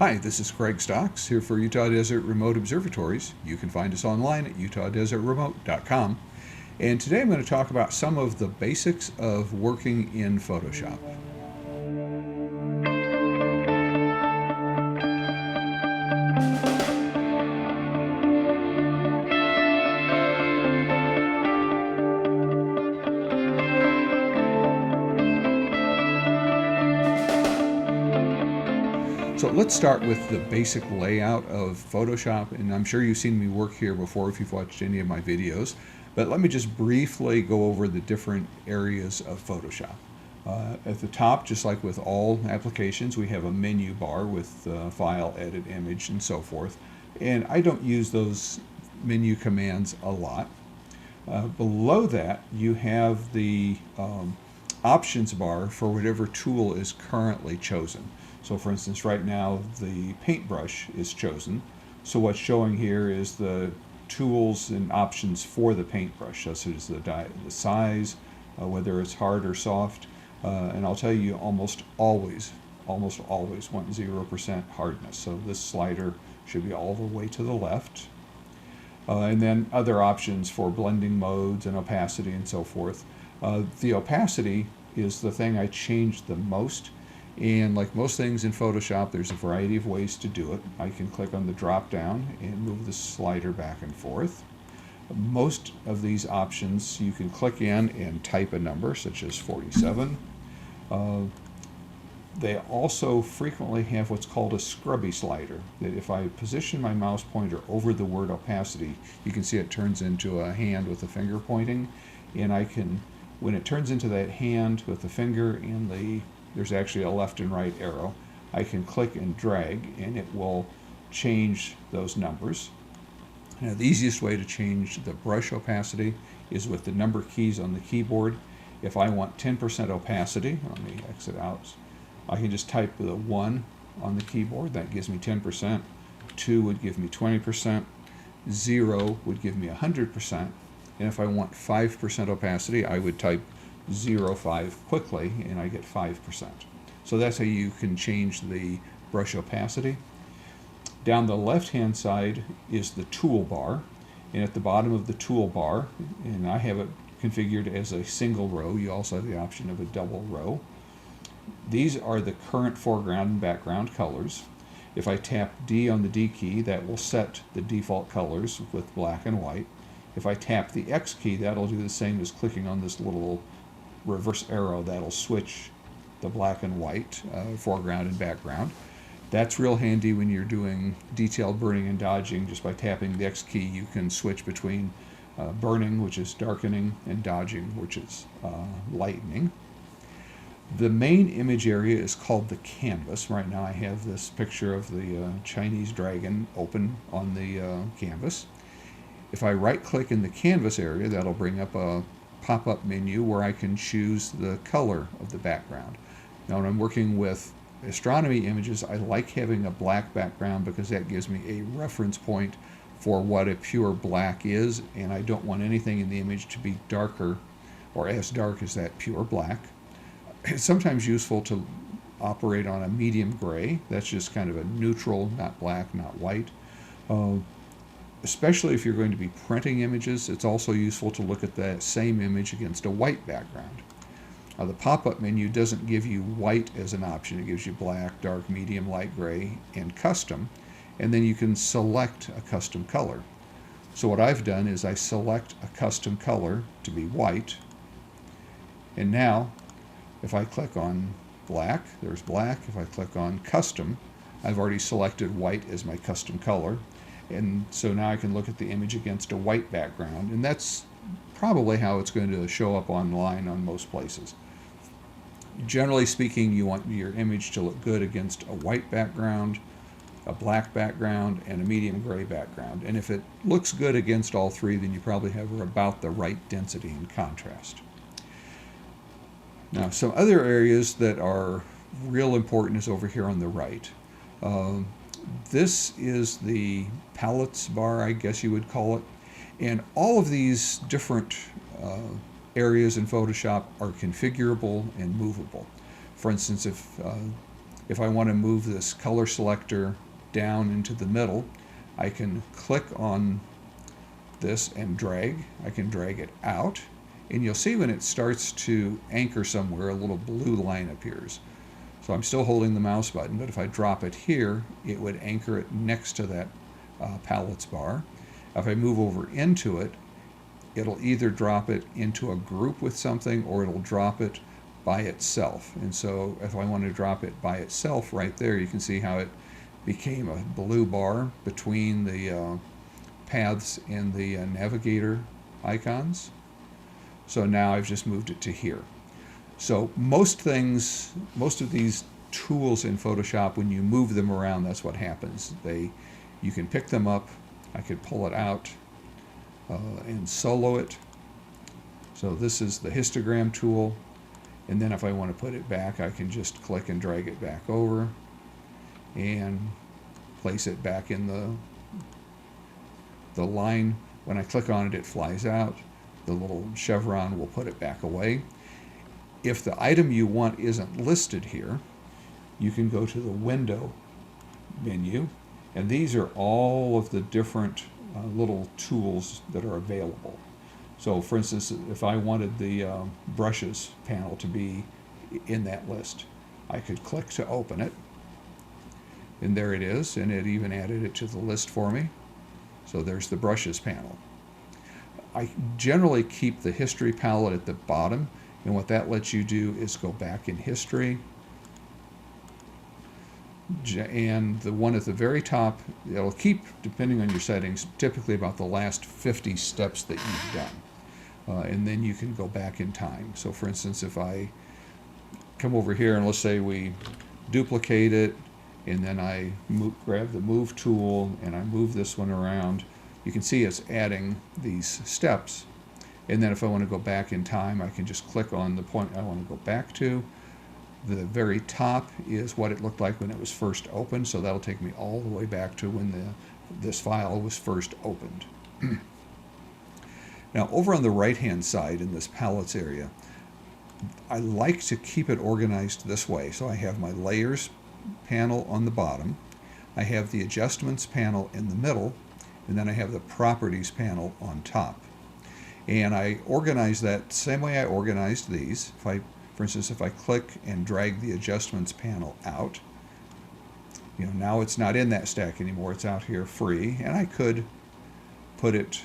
Hi, this is Craig Stocks here for Utah Desert Remote Observatories. You can find us online at utahdesertremote.com. And today I'm going to talk about some of the basics of working in Photoshop. So let's start with the basic layout of Photoshop, and I'm sure you've seen me work here before if you've watched any of my videos, but let me just briefly go over the different areas of Photoshop. At the top, just like with all applications, we have a menu bar with file, edit, image, and so forth, and I don't use those menu commands a lot. Below that, you have the options bar for whatever tool is currently chosen. So for instance, right now the paintbrush is chosen. So what's showing here is the tools and options for the paintbrush, such as the size, whether it's hard or soft. And I'll tell you, almost always want 0% hardness. So this slider should be all the way to the left. And then other options for blending modes and opacity and so forth. The opacity is the thing I changed the most. And like most things in Photoshop, there's a variety of ways to do it. I can click on the drop down and move the slider back and forth. Most of these options you can click in and type a number, such as 47. They also frequently have what's called a scrubby slider, that if I position my mouse pointer over the word opacity, you can see it turns into a hand with a finger pointing. And I can, when it turns into that hand with the finger and there's actually a left and right arrow, I can click and drag and it will change those numbers. Now, the easiest way to change the brush opacity is with the number keys on the keyboard. If I want 10% opacity, let me exit out, I can just type the 1 on the keyboard, that gives me 10%, 2 would give me 20%, 0 would give me 100%, and if I want 5% opacity, I would type 0.5 quickly and I get 5%. So that's how you can change the brush opacity. Down the left hand side is the toolbar, and at the bottom of the toolbar, and I have it configured as a single row, you also have the option of a double row. These are the current foreground and background colors. If I tap D on the D key, that will set the default colors with black and white. If I tap the X key, that'll do the same as clicking on this little reverse arrow. That'll switch the black and white foreground and background. That's real handy when you're doing detailed burning and dodging. Just by tapping the X key, you can switch between burning, which is darkening, and dodging, which is lightening. The main image area is called the canvas. Right now I have this picture of the Chinese dragon open on the canvas. If I right click in the canvas area, that'll bring up a pop-up menu where I can choose the color of the background. Now when I'm working with astronomy images, I like having a black background because that gives me a reference point for what a pure black is, and I don't want anything in the image to be darker or as dark as that pure black. It's sometimes useful to operate on a medium gray. That's just kind of a neutral, not black, not white. Especially if you're going to be printing images, it's also useful to look at that same image against a white background. The pop-up menu doesn't give you white as an option. It gives you black, dark, medium, light gray, and custom. And then you can select a custom color. So what I've done is I select a custom color to be white. And now, if I click on black, there's black. If I click on custom, I've already selected white as my custom color. And so now I can look at the image against a white background, and that's probably how it's going to show up online on most places. Generally speaking, you want your image to look good against a white background, a black background, and a medium gray background. And if it looks good against all three, then you probably have about the right density and contrast. Now, some other areas that are real important is over here on the right. This is the palettes bar, I guess you would call it. And all of these different areas in Photoshop are configurable and movable. For instance, if If I want to move this color selector down into the middle, I can click on this and drag. I can drag it out, and you'll see when it starts to anchor somewhere, a little blue line appears. So I'm still holding the mouse button, but if I drop it here, it would anchor it next to that palettes bar. If I move over into it, it'll either drop it into a group with something, or it'll drop it by itself. And so if I want to drop it by itself right there, you can see how it became a blue bar between the paths and the navigator icons. So now I've just moved it to here. So most of these tools in Photoshop, when you move them around, that's what happens. You can pick them up. I could pull it out and solo it. So this is the histogram tool. And then if I want to put it back, I can just click and drag it back over and place it back in the line. When I click on it, it flies out. The little chevron will put it back away. If the item you want isn't listed here, you can go to the Window menu, and these are all of the different little tools that are available. So for instance, if I wanted the brushes panel to be in that list, I could click to open it, and there it is, and it even added it to the list for me. So there's the brushes panel. I generally keep the history palette at the bottom, and what that lets you do is go back in history, and the one at the very top, it'll keep, depending on your settings, typically about the last 50 steps that you've done. And then you can go back in time. So for instance, if I come over here and let's say we duplicate it, and then I grab the move tool and I move this one around, you can see it's adding these steps. And then if I want to go back in time, I can just click on the point I want to go back to. The very top is what it looked like when it was first opened, so that'll take me all the way back to when this file was first opened. Now over on the right hand side in this palettes area, I like to keep it organized this way. So I have my layers panel on the bottom, I have the adjustments panel in the middle, and then I have the properties panel on top. And I organize that same way I organized these. For instance, if I click and drag the adjustments panel out, now it's not in that stack anymore, it's out here free, and I could put it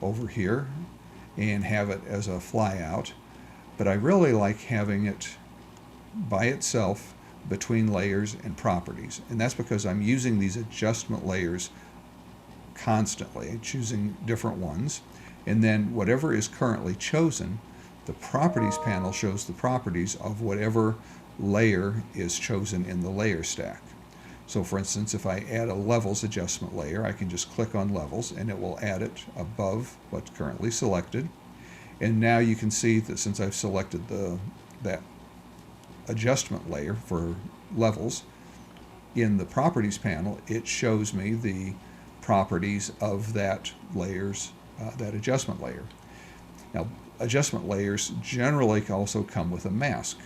over here and have it as a flyout, but I really like having it by itself between layers and properties, and that's because I'm using these adjustment layers constantly, choosing different ones, and then whatever is currently chosen, the properties panel shows the properties of whatever layer is chosen in the layer stack. So for instance, if I add a levels adjustment layer, I can just click on levels and it will add it above what's currently selected. And now you can see that since I've selected that adjustment layer for levels, in the properties panel, it shows me the properties of that adjustment layer. Now, adjustment layers generally also come with a mask.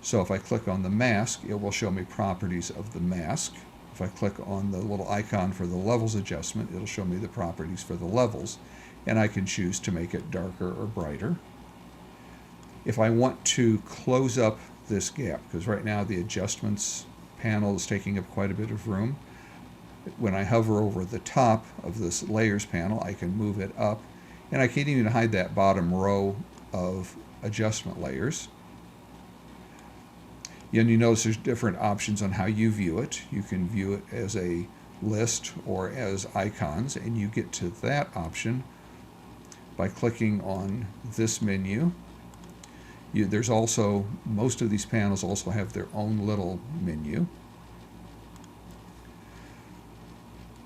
So if I click on the mask, it will show me properties of the mask. If I click on the little icon for the levels adjustment, it'll show me the properties for the levels, and I can choose to make it darker or brighter. If I want to close up this gap, because right now the adjustments panel is taking up quite a bit of room, when I hover over the top of this layers panel, I can move it up, and I can even hide that bottom row of adjustment layers. And you notice there's different options on how you view it. You can view it as a list or as icons, and you get to that option by clicking on this menu. There's also, most of these panels also have their own little menu.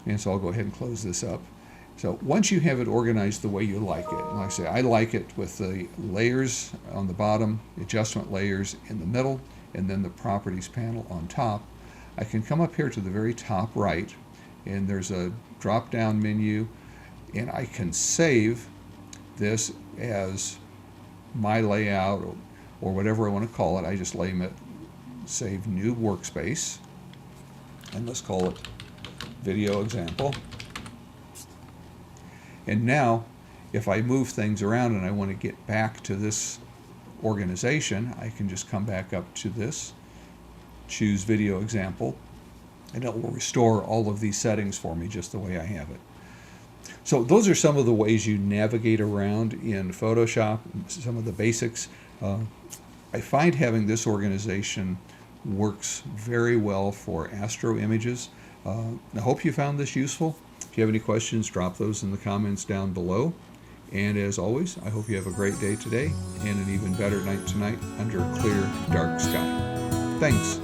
And so I'll go ahead and close this up. So once you have it organized the way you like it, and like I say, I like it with the layers on the bottom, adjustment layers in the middle, and then the properties panel on top, I can come up here to the very top right, and there's a drop-down menu, and I can save this as my layout or whatever I want to call it. I just save new workspace, and let's call it video example. And now, if I move things around and I want to get back to this organization, I can just come back up to this, choose video example, and it will restore all of these settings for me just the way I have it. So those are some of the ways you navigate around in Photoshop, some of the basics. I find having this organization works very well for astro images. I hope you found this useful. If you have any questions, drop those in the comments down below. And as always, I hope you have a great day today and an even better night tonight under a clear, dark sky. Thanks.